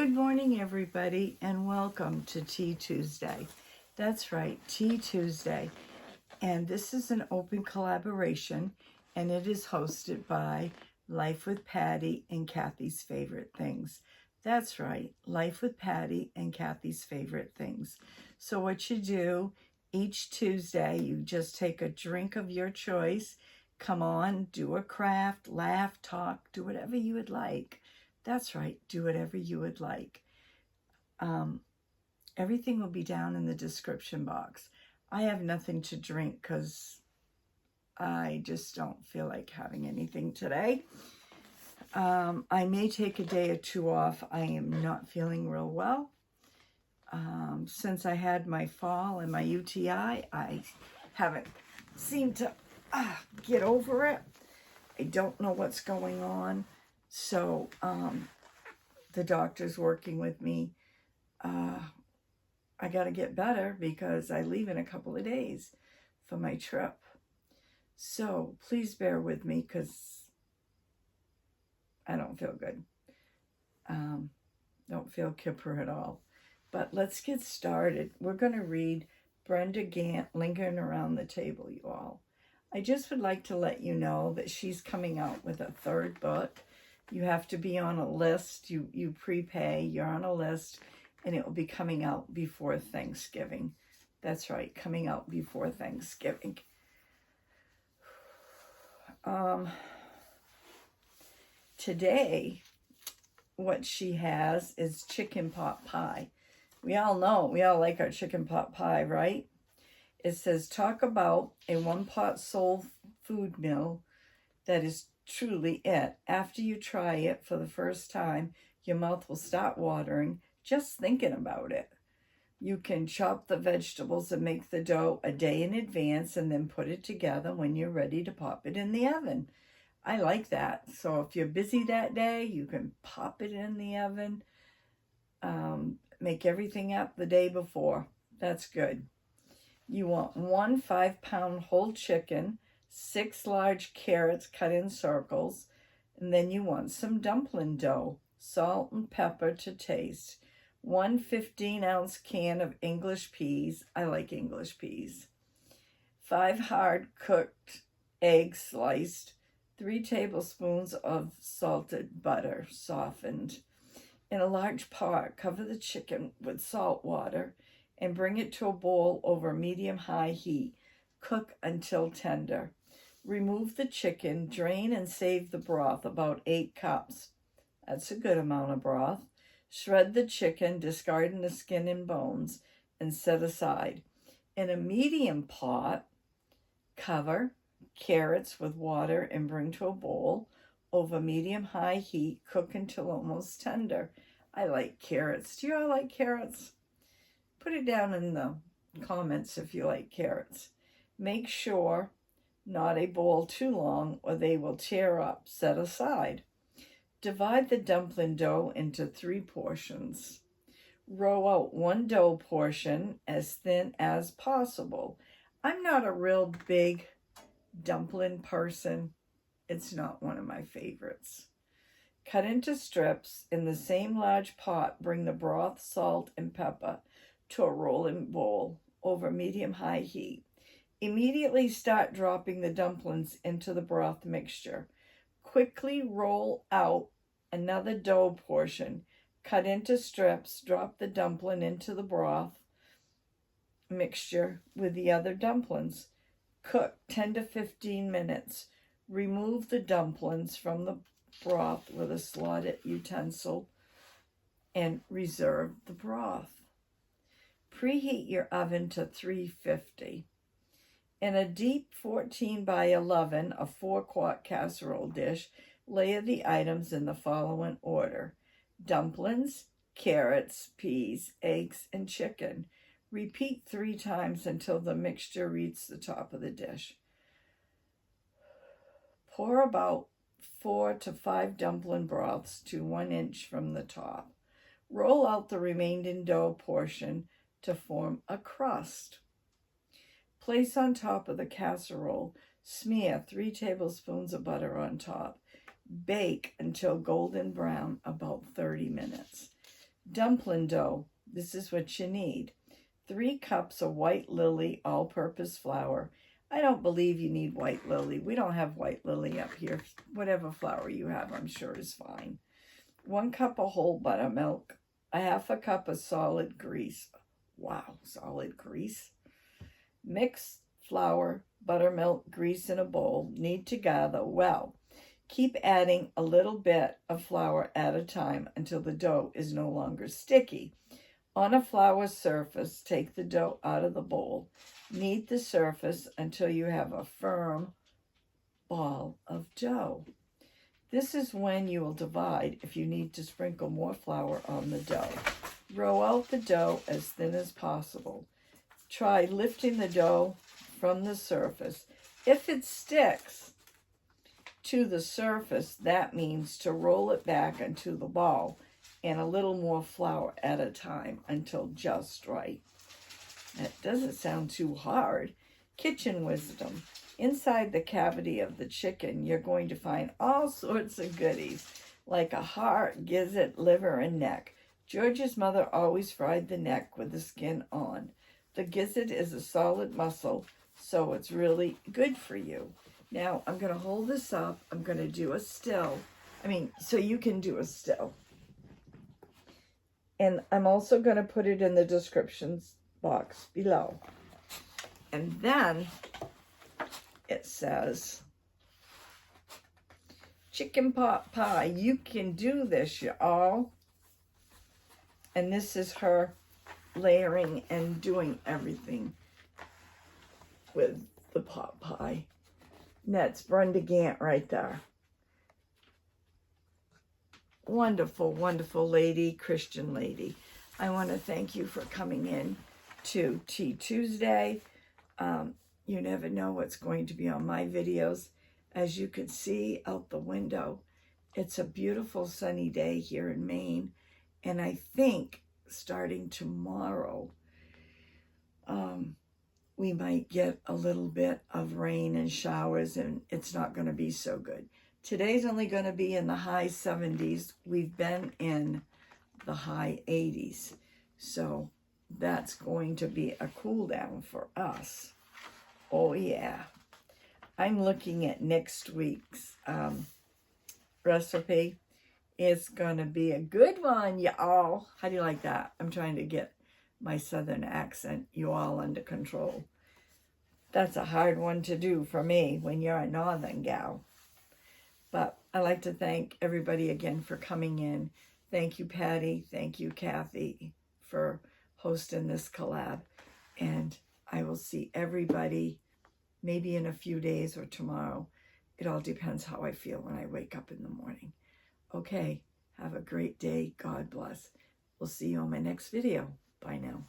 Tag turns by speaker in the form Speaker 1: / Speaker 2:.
Speaker 1: Good morning, everybody, and welcome to Tea Tuesday. That's right, Tea Tuesday. And this is an open collaboration, and it is hosted by Life with Patti and Kathy's Favorite Things. That's right, Life with Patti and Kathy's Favorite Things. So what you do, each Tuesday, you just take a drink of your choice, come on, do a craft, laugh, talk, do whatever you would like. That's right, do whatever you would like. Everything will be down in the description box. I have nothing to drink because I just don't feel like having anything today. I may take a day or two off. I am not feeling real well. Since I had my fall and my UTI, I haven't seemed to get over it. I don't know what's going on. So the doctor's working with me. I got to get better because I leave in a couple of days for my trip. So please bear with me because I don't feel good. Don't feel kipper at all. But let's get started. We're going to read Brenda Gant, Lingering Around the Table, you all. I just would like to let you know that she's coming out with a third book. You have to be on a list. You prepay. You're on a list, and it will be coming out before Thanksgiving. That's right, coming out before Thanksgiving. Today, what she has is chicken pot pie. We all know, we all like our chicken pot pie, right? It says, talk about a one-pot soul food meal that is truly it. After you try it for the first time, your mouth will start watering just thinking about it. You can chop the vegetables and make the dough a day in advance and then put it together when you're ready to pop it in the oven. I like that. So if you're busy that day, you can pop it in the oven. Make everything up the day before. That's good. You want 1 5-pound whole chicken, 6 large carrots cut in circles, and then you want some dumpling dough, salt and pepper to taste, 1 15-ounce can of English peas. I like English peas. 5 hard-cooked eggs sliced, 3 tablespoons of salted butter softened. In a large pot, cover the chicken with salt water and bring it to a boil over medium-high heat. Cook until tender. Remove the chicken, drain and save the broth, about 8 cups. That's a good amount of broth. Shred the chicken, discarding the skin and bones, and set aside. In a medium pot, cover carrots with water and bring to a boil. Over medium-high heat, cook until almost tender. I like carrots. Do you all like carrots? Put it down in the comments if you like carrots. Make sure not a bowl too long or they will tear up. Set aside. Divide the dumpling dough into 3 portions. Roll out 1 dough portion as thin as possible. I'm not a real big dumpling person. It's not one of my favorites. Cut into strips. In the same large pot, bring the broth, salt, and pepper to a rolling boil over medium-high heat. Immediately start dropping the dumplings into the broth mixture. Quickly roll out another dough portion. Cut into strips. Drop the dumpling into the broth mixture with the other dumplings. Cook 10 to 15 minutes. Remove the dumplings from the broth with a slotted utensil and reserve the broth. Preheat your oven to 350. In a deep 14 by 11, a 4-quart casserole dish, layer the items in the following order: dumplings, carrots, peas, eggs, and chicken. Repeat 3 times until the mixture reaches the top of the dish. Pour about 4 to 5 dumpling broths to 1 inch from the top. Roll out the remaining dough portion to form a crust. Place on top of the casserole. Smear 3 tablespoons of butter on top. Bake until golden brown, about 30 minutes. Dumpling dough. This is what you need. 3 cups of white lily all-purpose flour. I don't believe you need white lily. We don't have white lily up here. Whatever flour you have, I'm sure is fine. 1 cup of whole buttermilk. 1/2 cup of solid grease. Wow, solid grease. Mix flour, buttermilk, grease in a bowl. Knead together well. Keep adding a little bit of flour at a time until the dough is no longer sticky. On a flour surface, take the dough out of the bowl. Knead the surface until you have a firm ball of dough. This is when you will divide if you need to sprinkle more flour on the dough. Roll out the dough as thin as possible. Try lifting the dough from the surface. If it sticks to the surface, that means to roll it back into the ball and a little more flour at a time until just right. That doesn't sound too hard. Kitchen wisdom. Inside the cavity of the chicken, you're going to find all sorts of goodies, like a heart, gizzard, liver, and neck. George's mother always fried the neck with the skin on. The gizzard is a solid muscle, so it's really good for you. Now, I'm going to hold this up. I'm going to do a still. So you can do a still. And I'm also going to put it in the descriptions box below. And then it says, chicken pot pie. You can do this, y'all. And this is her layering and doing everything with the pot pie. And that's Brenda Gant right there. Wonderful, wonderful lady, Christian lady. I want to thank you for coming in to Tea Tuesday. You never know what's going to be on my videos. As you can see out the window, it's a beautiful sunny day here in Maine. And I think starting tomorrow, we might get a little bit of rain and showers, and it's not going to be so good. Today's only going to be in the high 70s. We've been in the high 80s. So that's going to be a cool down for us. Oh, yeah. I'm looking at next week's recipe. It's going to be a good one, y'all. How do you like that? I'm trying to get my southern accent, you all, under control. That's a hard one to do for me when you're a northern gal. But I'd like to thank everybody again for coming in. Thank you, Patti. Thank you, Kathy, for hosting this collab. And I will see everybody maybe in a few days or tomorrow. It all depends how I feel when I wake up in the morning. Okay, have a great day. God bless. We'll see you on my next video. Bye now.